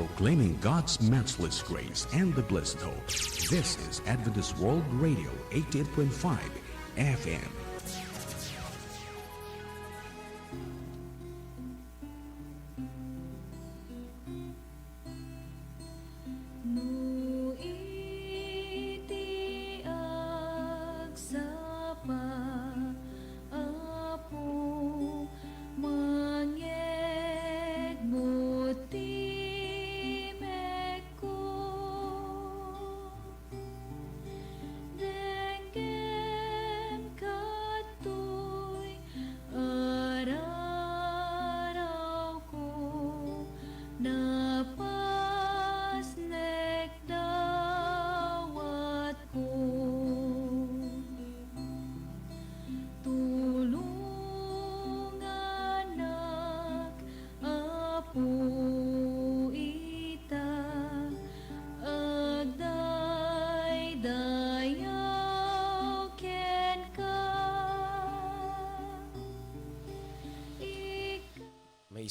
proclaiming God's matchless grace and the blessed hope. This is Adventist World Radio, 88.5 FM.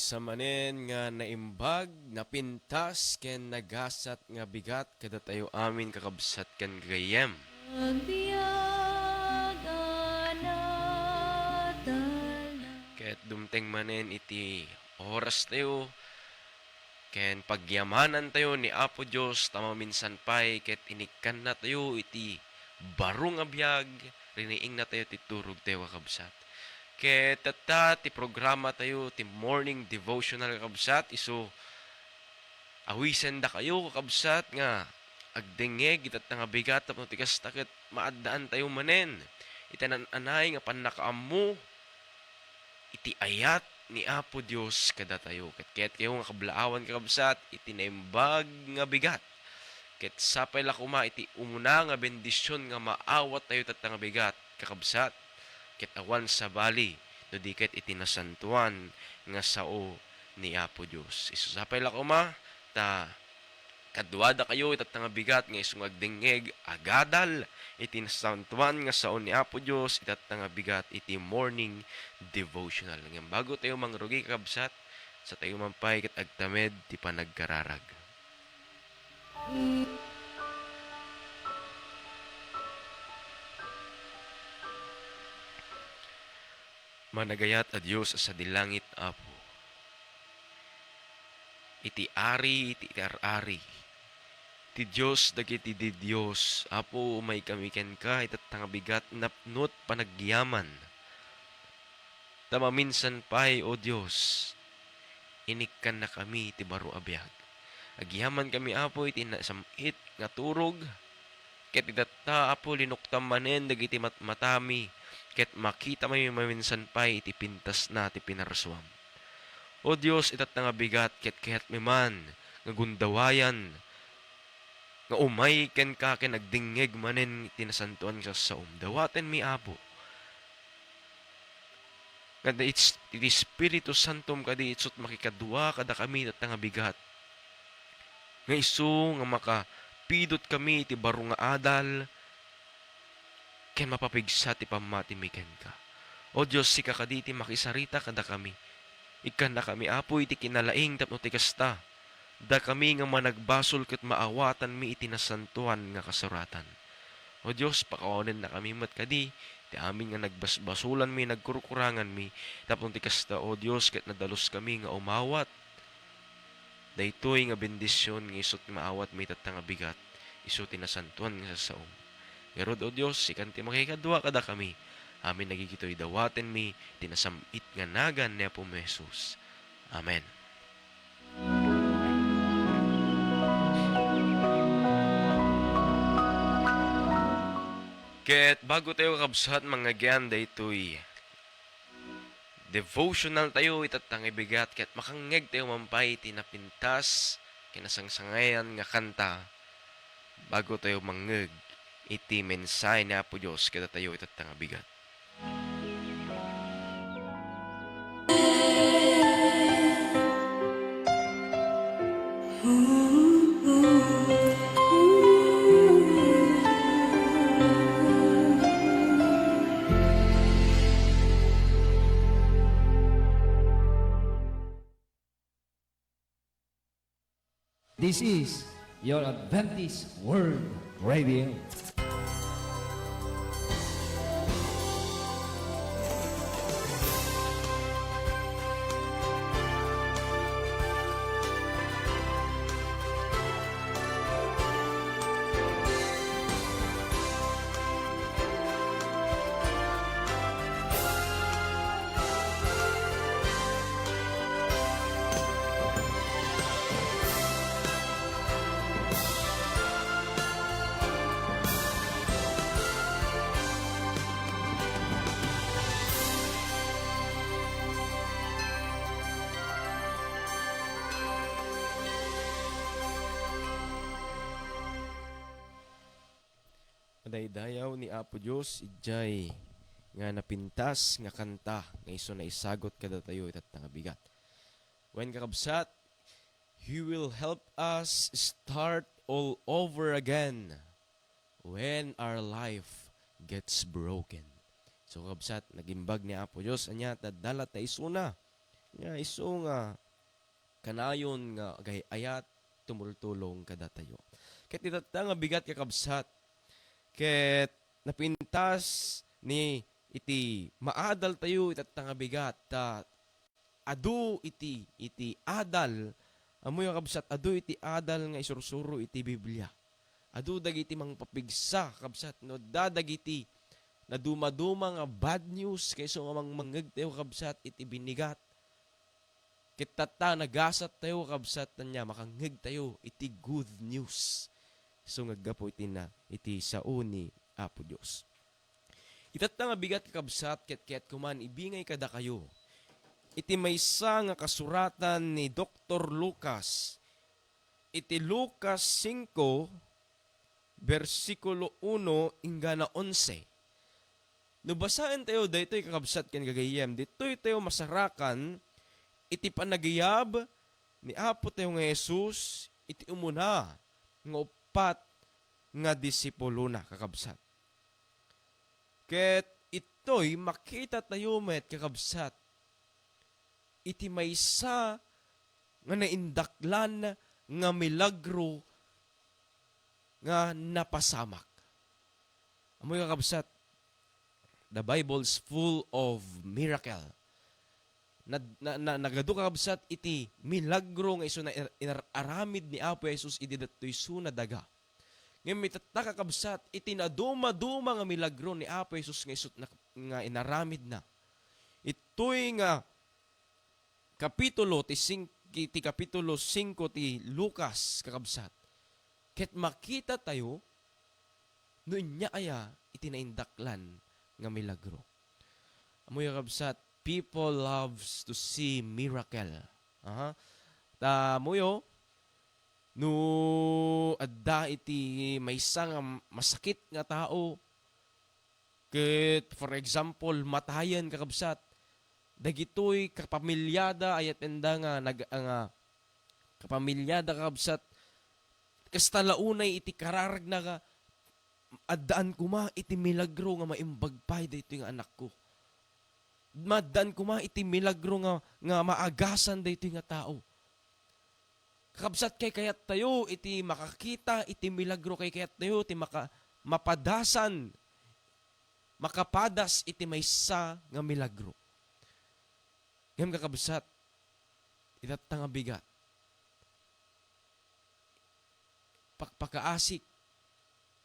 Isa manen nga naimbag, napintas, ken nagasat nga bigat, kada tayo amin kakabsat ken gayem. Ket dumteng manen iti oras tayo, ken pagyamanan tayo ni Apo Diyos, tama minsan pa'y, ket inikan na tayo iti barong abiyag, riniing na tayo titurog tayo kakabsat. Ket tata ti programa tayo ti morning devotional kakabsat iso awisen da kayo kakabsat nga agdengeg itat nga bigat tapno ti kasta ket maaddaan tayo manen itanan-anay nga pannakaammo iti ayat ni Apo Dios kada tayo ket kayo nga kablaawan kakabsat iti naimbag nga bigat ket sapay la kuma iti umuna nga bendisyon nga maawat tayo tat nga bigat kakabsat ket awan sa bali, no di ket itinasantuan nga sao ni Apo Diyos. Isusapay lang ko ma, ta kadwada kayo itat nga bigat nga isong agdengeg agadal itinasantuan nga sao ni Apo Diyos itat nga bigat iti morning devotional. Ngayon bago tayo mangrugi kakabsat, sa tayo mampay ket agtamed ti panagkararag. Managayat a Diyos sa dilangit, Apo. Iti ari, iti ari. Ti Diyos, dagiti di Diyos. Apo, umay kami ken ka, itat nga bigat, napnot panagyaman. Tama minsan pa'y, O Diyos, inikkan na kami, iti baro abiyag. Agyaman kami, Apo, iti nasamit, nga turog. Ket itata, Apo, linuktam manen, dagiti matami, ket makita may maminsan pa'y iti pintas na iti pinaraswam. O Diyos, itat nga bigat, ket miman, nga gundawayan, nga umay ken ka ken nagdingeg manen iti nasantuan sa saom. Dawaten mi, Apo. Kada iti Espiritu Santom kadi itsot makikadwa kada kami itat nga bigat. Nga isu nga makapidot kami iti baro nga adal, ken mapapigsa ti pamatimiken ka. O Diyos, sika kaditi makisarita kada kami. Ikan na kami, Apo, iti kinalaing tapno ti kasta. Da kami nga managbasol ket maawatan mi iti nasantuan nga kasuratan. O Diyos, pakawanen na kami mat kadi. Ti amin nga nagbasbasulan mi, nagkurukurangan mi. Tapno ti kasta, O Diyos, ket nadalos kami nga umawat. Daytoy nga bendisyon nga isot maawat mi tat nga bigat. Isu ti nasantuan nga sasaom. Garod, O Diyos, ikan ti makikadwa kada kami. Amin nagigito'y dawaten mi, tinasamit nga nagan ni Apo Jesus. Amen. Ket bago tayo kabsat mga gyan, daytoy devotional tayo itatang ibigat, ket makangeg tayo mampay, tinapintas, kinasangsangayan nga kanta, bago tayo mangeg, iti mensahe na po Diyos, kita tayo itatang bigat. This is your Adventist World Radio. Daydayaw ni Apo Dios ijay nga napintas nga kanta nga iso na isagot kada tayo itat nga bigat. When kakabsat, He will help us start all over again when our life gets broken. So kakabsat, nagimbag ni Apo Dios anya tadala ta iso na nga iso nga kanayon nga gayayat tumultulong kada tayo. Ket itat nga bigat kakabsat, ket napintas ni iti maadal tayo itat nga bigat adu iti adal amoy kabsat adu iti adal nga isursuro iti Biblia. Adu dagiti mangpapigsa kabsat no dadagiti na dumaduma nga bad news kayso nga mangmangeg tayo kabsat iti binigat. Ket tata nagasat tayo kabsat tanya makangeg tayo iti good news. So ngaggapo iti sao ni Apo Dios. Itat nga bigat kakabsat ket kuman ibingay kada kayo. Iti maysa nga kasuratan ni Dr. Lucas. Iti Lucas 5 versikulo 1 ingana 11. Nubasaan tayo daytoy kakabsat ken gagayem. Ditoy tayo masarakan iti panagayab ni Apo tayo nga Jesus iti umuna nga pat nga disipulo na kakabsat. Ket ito'y makita tayo met kakabsat. Iti maysa nga naindaklan nga milagro nga napasamak. Amoy kakabsat, the Bible's full of miracle. Nagadu kakabsat iti milagro nga iso na inaramid ni Apo Jesus iti datoy su na daga. Ngayon may tatakakabsat iti naduma-duma nga milagro ni Apo Jesus nga iso nga inaramid na. Ito'y nga kapitulo ti kapitulo 5 ti Lucas kakabsat. Ket makita tayo no inya aya iti naindaklan nga milagro. Amoy kakabsat, people loves to see miracle. Muyo, no adda iti maysa nga masakit nga tao, ket for example, matayan kakabsat, dagitoy kapamilyada ayat enda nga kapamilyada kakabsat, kasta launay iti kararag na nga, addaan kuma iti milagro nga maimbagpay dito yung anak ko. Madan kuma iti milagro nga maagasan dito nga tao. Kakabsat kay kayat tayo iti makakita iti milagro kay kayat tayo iti mapadasan makapadas iti maysa nga milagro. Ngem kakabsat itat nga bigat. Pakpakaasik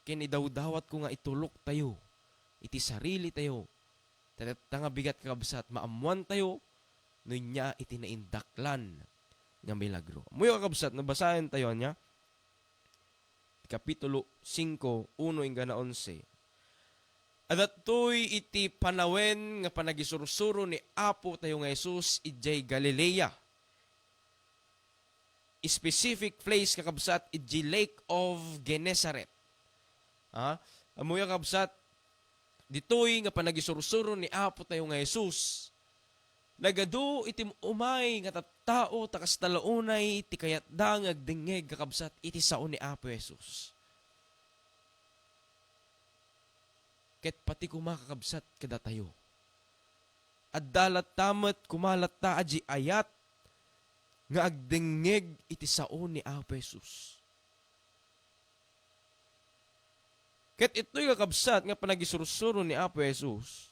ken idawdawat ko nga itulok tayo iti sarili tayo. Nga bigat kakabsat, maamuan tayo, no niya iti naindaklan nga milagro. Muyo kakabsat, nabasahin tayo niya, Kapitulo 5, 1 ingana 11. At ato'y iti panawen nga panagisursuro ni Apo tayo nga Jesus ijay Galilea. Specific place kakabsat, ijay Lake of Gennesaret. Muyo kakabsat, ditoy nga panagisursuro ni Apo tayo nga Jesus. Nagadu iti umay nga tattao takas talaunay ti kayat dangag dingeg kakabsat iti sao ni Apo Jesus. Ket pati kumakakabsat kada tayo. Ad dalat tamat kumalat ta aji ayat nga agdengeg iti sao ni Apo Jesus. Ket ito'y kakabsat nga panagisursuro ni Apo Jesus.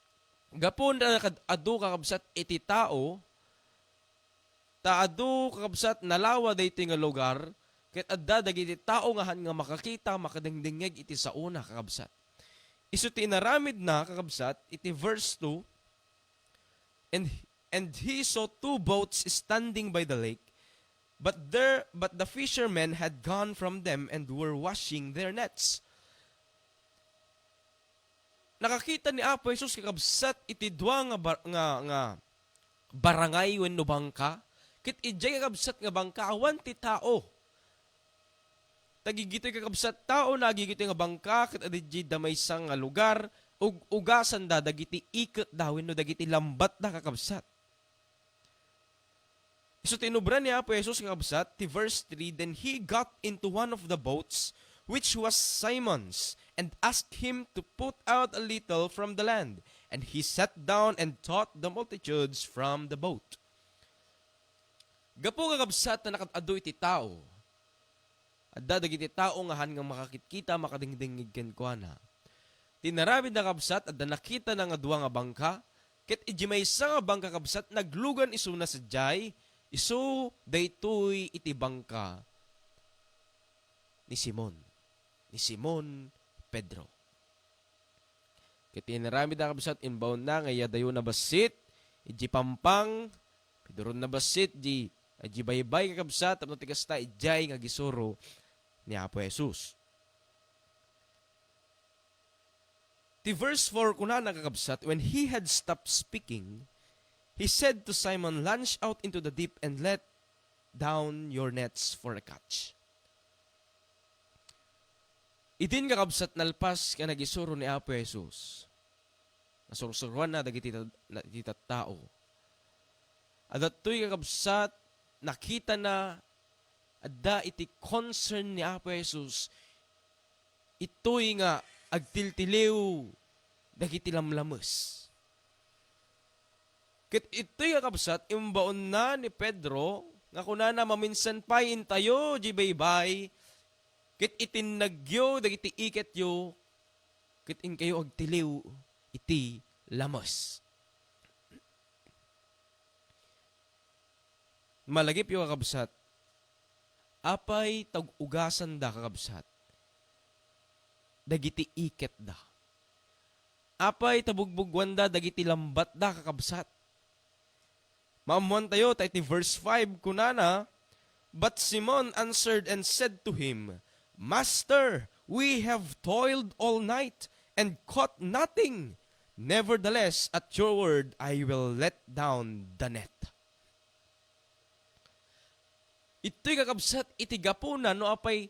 Gapon na adu kakabsat iti tao, adu kakabsat nalawa daytoy nga lugar, ket adda dagiti tao nga makakita, makadengdengeg iti sao na kakabsat. Isu ti inaramid na kakabsat, iti verse 2, And he saw two boats standing by the lake, but the fishermen had gone from them and were washing their nets. Nakakita ni Apo Jesus kakabsat iti dua nga barangay wenno bangka, ket ijay kakabsat nga bangka awan ti tao. Tagigitoy kakabsat tao nagigitoy nga bangka ket adijay damaysa nga lugar ug ugasan da dagiti iket da wenno dagiti lambat da kakabsat. So tinubra ni Apo Jesus kakabsat ti verse 3, then he got into one of the boats which was Simon's, and asked him to put out a little from the land. And he sat down and taught the multitudes from the boat. Gapo kakabsat na nakatado iti tao. Adda dagiti tao nga han nga makakita makadingdingig ken kuana. Tinarabid na kabsat adda nakita na nga duwa nga bangka, ket iji maysa nga bangka kabsat naglugan isu na sadyay, isu daytoy iti bangka ni Simon Pedro. Ket tinarabid na kabsat inbound na nga yadayo na basit, iji pampang, Pedro na basit, iji baybay kakabsat, tapno tikasta ijay nga gisuro ni Apo Jesus. Ti verse 4 kuna nakakabsat, when he had stopped speaking, he said to Simon, launch out into the deep and let down your nets for a catch. Itin kakabsat nalpas ka nagisuro ni Apo Jesus. Nasursuruan na dagiti tao. At ito'y kakabsat, nakita na adda iti concern ni Apo Jesus. Ito'y nga agtiltiliw dagiti lamlames. Ket ito'y kakabsat, imbaon na ni Pedro, nga kunana maminsan pa tayo, di baybay, ket itinagyo, dagiti iket yo, ket in kayo agtiliw, iti lamas. Malagip yung kakabsat, apay tag-ugasan da kakabsat, dagiti iket da. Apay tabugbugwan da, dagiti lambat da kakabsat. Maamuan tayo, tayo verse 5, kunana, but Simon answered and said to him, Master, we have toiled all night and caught nothing. Nevertheless, at your word, I will let down the net. Ito'y kakabsat, itigapunan, no apay,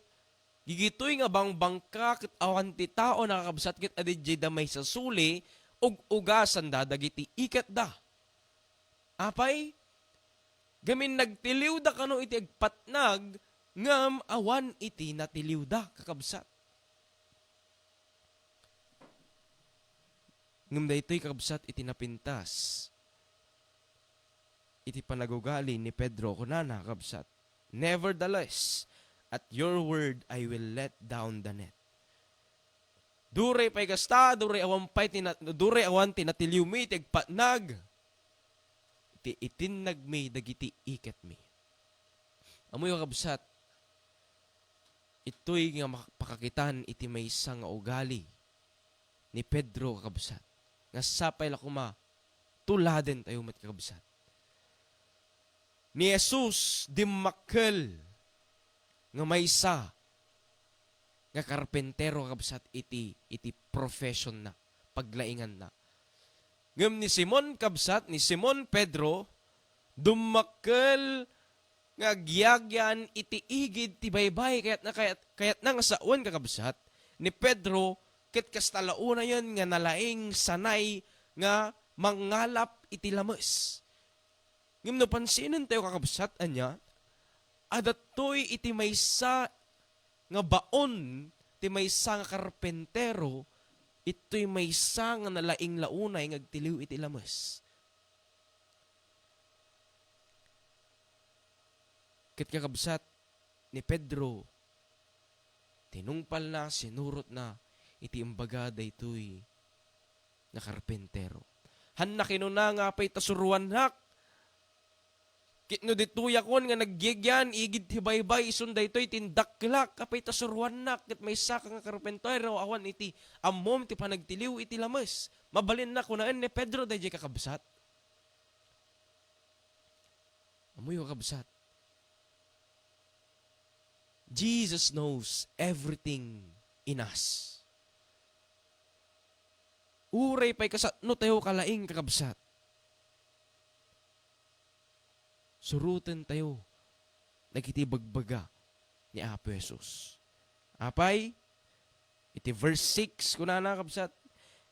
gigito'y nga bang bangka, kit awan ti tao nakakabsat, kit adidjay damay sa suli, ug ugasan da, dagiti ikat da. Apay, gamin nagtiliw da kano iti agpatnag, ngam awan iti natiliw da kakabsat. Ngam da ito'y kakabsat iti napintas. Iti panagugali ni Pedro kunana kakabsat. Nevertheless, at your word I will let down the net. Duray pay kasta, duray awan tinatiliw mi iti agpatnag. Iti itinag mi dagiti iket mi. Amoy kakabsat, ito'y nga pakakitan iti maysa nga ugali ni Pedro kakabsat. Nga sapay lakuma, tuladen tayo mat kakabsat. Ni Jesus dimmakkel nga maysa nga karpentero kakabsat iti profession na, paglaingan na. Ngem ni Simon kabsat, ni Simon Pedro, dummakkel nga gyagyan iti igid ti baybay kayat na nga saon kakabsat ni Pedro ket kastalauna yon nga nalaing sanay nga mangalap iti lames. Ngem no pansinin tayo kakabsat anya adatoy iti maysa nga baon ti maysa nga karpentero ito'y maysa nga nalaing launay nga agtiliw iti lames. Ket kakabsat ni Pedro, tinungpal na, sinurot na, iti imbaga daytoy nga karpentero. Han na kinuna nga pa'y tasuruan hak. Kitno dituyakon nga nagyegyan, igid hibaybay, isun daytoy tindaklak, kapay tasuruan nak, ket may saka nga karpentero, awan iti ammom, ti panagtiliw, iti lamas. Mabalin na kunaan ni Pedro, dayjay kakabsat. Amoy kakabsat. Jesus knows everything in us. Uray pa'y kasatno tayo kalaing kakabsat. Surutan tayo nagitibagbaga ni Apo Jesus. Apay, iti verse 6 kuna na kakabsat.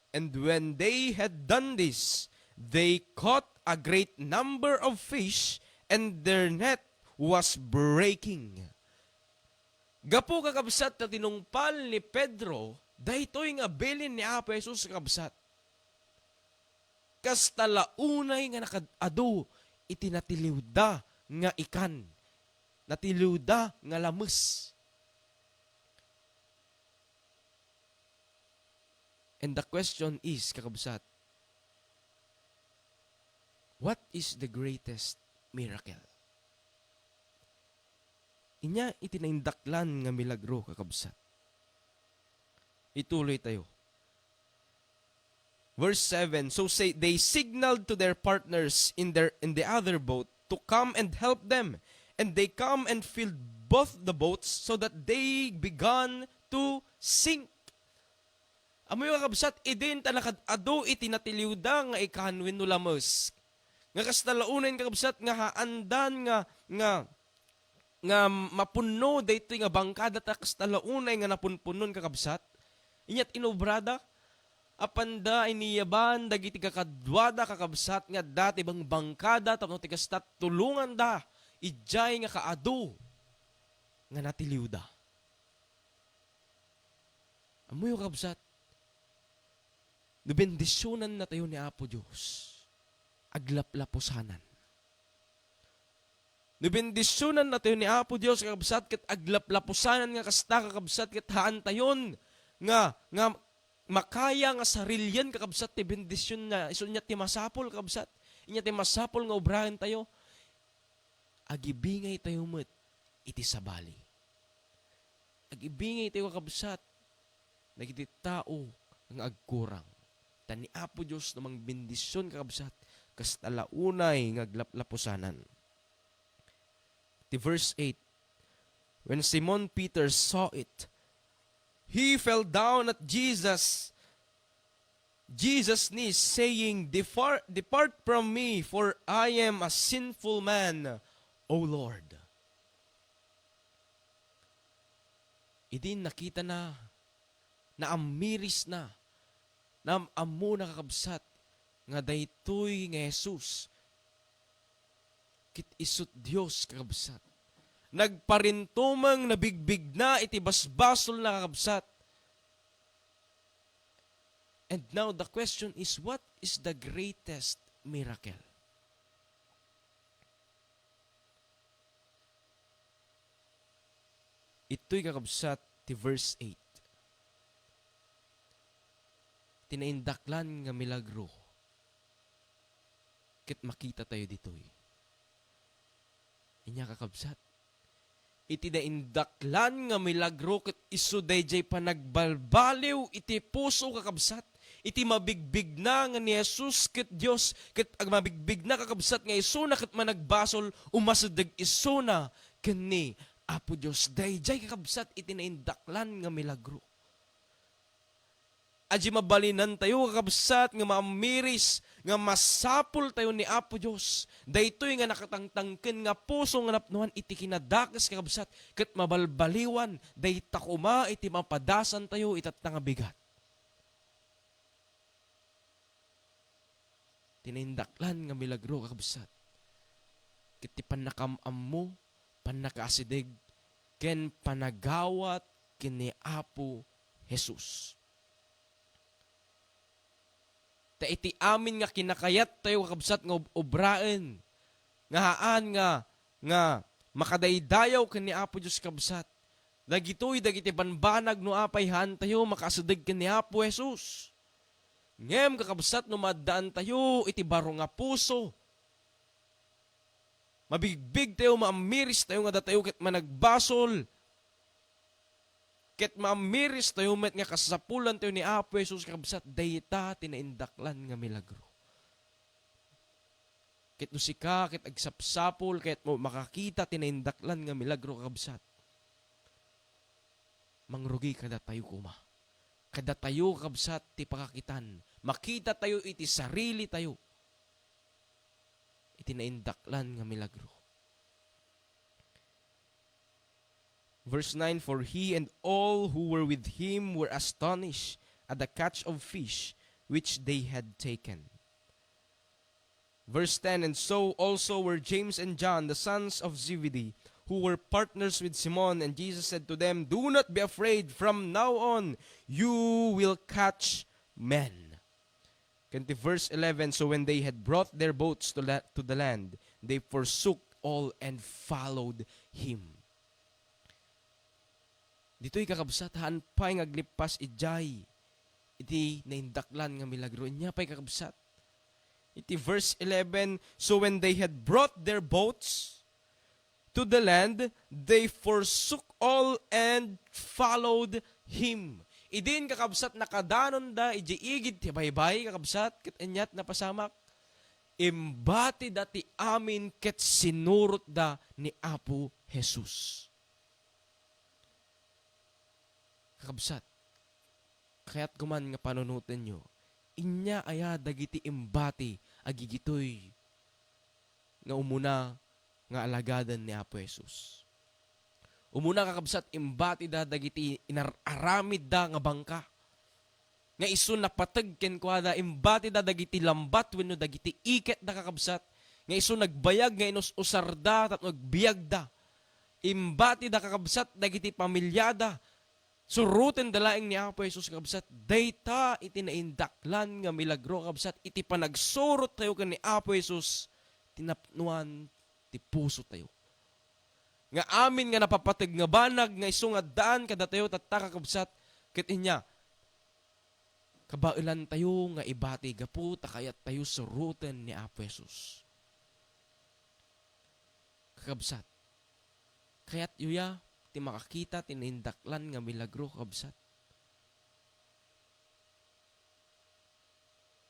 And when they had done this, they caught a great number of fish, and their net was breaking. Gapo kakabsat na tinungpal ni Pedro, daytoy nga bilin ni Apo Jesus kakabsat. Kas talaunay nga nakadado, iti natiliwda nga ikan. Natiliwda nga lamus. And the question is, kakabsat, what is the greatest miracle? Inya itinaindaklan nga milagro, kakabsat. Ituloy tayo. Verse 7, so say they signaled to their partners in the other boat to come and help them, and they come and filled both the boats so that they began to sink. Amoy kakabsat, idin talakad-ado itinatiliwda nga ikan wenno lamus. Nga kastalaunan kakabsat nga haandan nga mapuno dayto nga bangkada ta kastalaunay nga napunpunon kakabsat. Inyat inobrada apanda iniyaban dagiti kakadwada kakabsat nga dati bang bangkada tapno ti kastat tulungan da ijay nga kaado nga natiliwda. Amoy kakabsat, nabendisyonan na tayo ni Apo Diyos. Aglaplapusanan. Nabendisyonan na tayo ni Apo Diyos kakabsat ket aglaplapusanan nga kasta kakabsat ket haan tayon nga makaya nga sarilyan kakabsat ti bendisyon na iso niya ti masapol kakabsat. Inya ti masapol nga obrahan tayo. Agibingay tayo met iti sabali. Agibingay tayo kakabsat nagiti tao nga agkurang. Tani Apo Diyos namang bendisyon kakabsat kas talaunay nga aglaplapusanan. The verse 8, when Simon Peter saw it, he fell down at Jesus' knees, saying, Depart from me, for I am a sinful man, O Lord. Idin nakita na amiris na amo nakakabsat, nga daytoy nga Jesus, kit isut Dios kakabsat. Nagparintumang nabigbig na iti basbasol na kakabsat. And now the question is, what is the greatest miracle? Ito'y kakabsat ti verse 8. Tinaindaklan nga milagro. Kit makita tayo dito'y. Inya kakabsat. Iti naindaklan nga milagro ket isu dayjay panagbalbaliw iti puso kakabsat. Iti mabigbig na nga ni Jesus ket Dios ket mabigbig na kakabsat nga isu na ket managbasol umasudeg isu na ken Apo Dios dayjay kakabsat iti naindaklan nga milagro. Aji mabalinan tayo kakabsat nga maamiris nga masapul tayo ni Apo Dios. Daytoy nga nakatangtangken nga puso nga napnuhan iti kinadakas kakabsat ket mabalbaliwan dayta kuma iti mapadasan tayo itat nga bigat. Tinaindaklan nga milagro kakabsat. Ket ti pannakamam mo, pannakaasideg ken panagawat ken ni Apo Jesus. Ta iti amin nga kinakayat tayo kakabsat nga obraen. Nga haan nga Makadaydayaw ken ni Apo Dios kabsat. Dagiti banbanag no apay han tayo makasudeg ken ni Apo Jesus. Ngem kakabsat no maddaan tayo iti baro nga puso. Mabigbig tayo, maamiris tayo nga datayo ket managbasol. Ket maamiris tayo met nga kasapulan tayo ni Apo Jesus kakabsat dayta tinaindaklan nga milagro. Ket no sika ket agsapsapol ket mo makakita tinaindaklan nga milagro kakabsat. Mangrugi kada tayo kuma. Kada tayo kakabsat ti pakakitan. Makita tayo iti sarili tayo. Iti naindaklan nga milagro. Verse 9, for he and all who were with him were astonished at the catch of fish which they had taken. Verse 10, and so also were James and John, the sons of Zebedee, who were partners with Simon. And Jesus said to them, do not be afraid. From now on, you will catch men. Verse 11, so when they had brought their boats to the land, they forsook all and followed him. Dito'y kakabsat, haan pa'y ngaglipas ijay. Iti naindaklan nga milagro. Inya pa'y kakabsat. Iti verse 11, so when they had brought their boats to the land, they forsook all and followed him. Idin kakabsat nakadanon da, ijiigid ti baybay kakabsat, ket enyat napasamak, imbati dati amin ket sinurot da ni Apo Jesus. Kakabsat, kaya't guman nga panunutin nyo, inya aya dagiti imbati agigitoy nga umuna nga alagadan ni Apo Jesus. Umuna kakabsat imbati da dagiti inararamid da nga bangka. Nga iso napatag ken kuada imbati da dagiti lambat wenno dagiti iket da kakabsat. Nga iso nagbayag nga inus-usar da tat nagbiyag da. Imbati da kakabsat dagiti pamilyada. Suruten dalaing ni Apo Jesus kakabsat. Dayta iti naindaklan nga milagro kakabsat. Iti panagsurot tayo ken ni Apo Jesus. Tinapnuan ti puso tayo. Nga amin nga napapatag nga banag, nga isungad daan kada tayo tatakakabsat, ket inya, kabailan tayo nga ibati gapu, takayat tayo surutan ni Apo Jesus. Kakabsat, kayat yuya, ti makakita, tinindaklan nga milagro, kakabsat.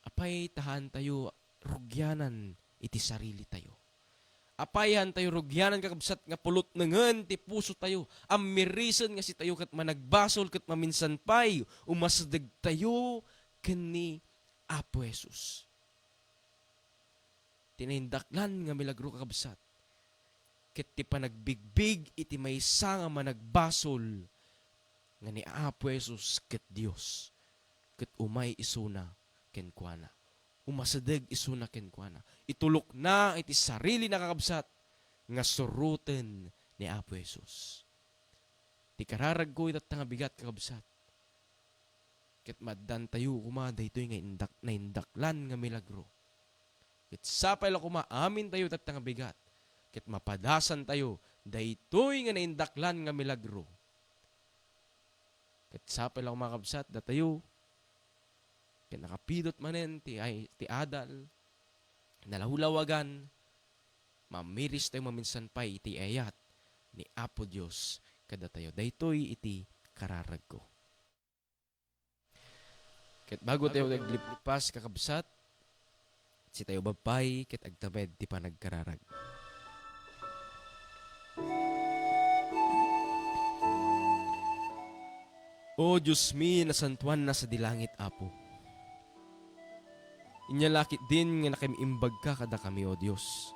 Apay tahan tayo, rugyanan, iti sarili tayo. Apayan tayo rugyanan kakabsat nga pulot nengen ti puso tayo. Amirisan nga si tayo kat managbasol kat maminsan pay umasdag tayo kani Apo Jesus. Tinindaklan nga milagro kakabsat. Ket ti panagbigbig iti maysa nga managbasol nga ni Apo Jesus ket Dios. Ket umay isuna ken kuana. Umasadeg isuna ken kuana. Itulok na iti sarili na kakabsat nga suruten ni Apo Jesus. Ti kararag ko itat nga bigat kakabsat. Ket maddan tayo kumada ito'y nga naindaklan nga milagro. Ket sapay la kumaamin tayo itat nga bigat. Ket mapadasan tayo daytoy nga naindaklan nga milagro. Ket sapay la kumakabsat datayo ket nakapidot manen ti adal, nalahulawagan, mamiris tayo maminsan pa iti ayat ni Apo Dios kada tayo. Daytoy iti kararag ko. Ket bago tayo naglipas kakabsat, si tayo babay ket agtamed ti panagkararag. O Diyos mi, nasantuan na sa dilangit, Apo. Inyalakit din nga nakimimbag ka kada kami, O Diyos.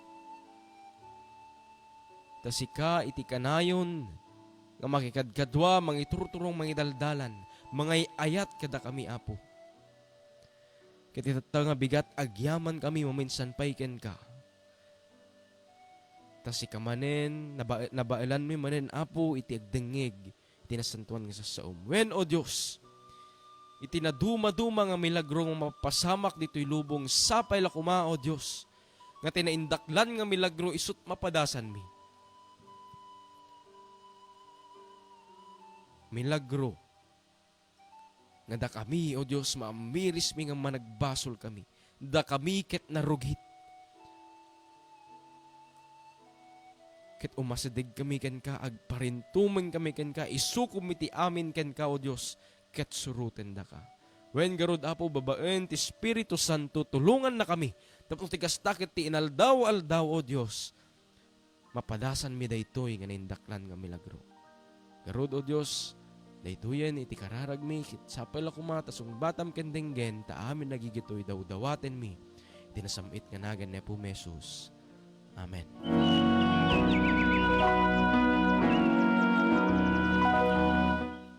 Tasika iti kanayon nga makikadkadwa mangiturturong mangidaldalan, mga ayat kada kami, Apo. Katitata nga bigat agyaman kami maminsan paiken ka. Tasika manen, nabailan mi manen, Apo, iti agdengeg, iti nasantuan nga sa saom. Wen, O Diyos, itinaduma-duma nga milagrong mapasamak dito'y lubong sapay lakuma, O Diyos, nga tinaindaklan nga milagro isut mapadasan mi. milagro. Nga da kami, O Diyos, maamiris mi nga managbasol kami. Da kami ket narugit. Ket umasadig kami ken ka, agparintumen kami ken ka, isukom iti amin ken ka, O Diyos, ket suruten da ka. Wen garud apo babaen ti Espiritu Santo, tulungan na kami. Tapos ti kastakit ti inaldaw-aldaw, O Diyos, mapadasan mi daytoy nga naindaklan nga milagro. Garud, O Diyos, daytoyen iti kararag mi, sapay ako matasong batam kendenggen, ta amin nagigitoy daw-dawaten mi. Iti nasamit nga nagan ni Apo Jesus. Amen.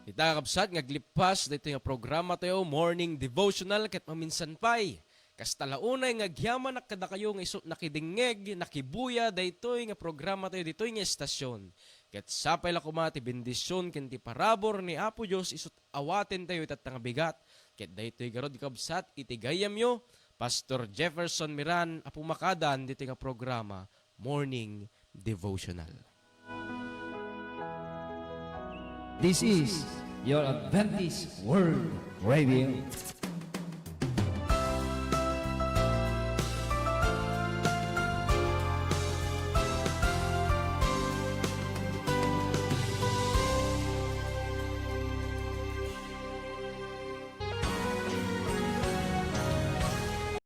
Ita kabsat, ngaglipas, dito nga programa tayo, morning devotional, ket maminsan pay. Kastalaunay nga gyaman nakada kayo nga iso nakidingeg, nakibuya, daytoy nga programa tayo, ditoy nga estasyon. Ket sapay la kumati bendisyon ken ti parabor ni Apo Dios isut awaten tayo itat nga bigat. Ket daytoy garod kabsat itigayam yo Pastor Jefferson Miran apo makadan dito nga programa Morning Devotional. This is your Adventist World Radio.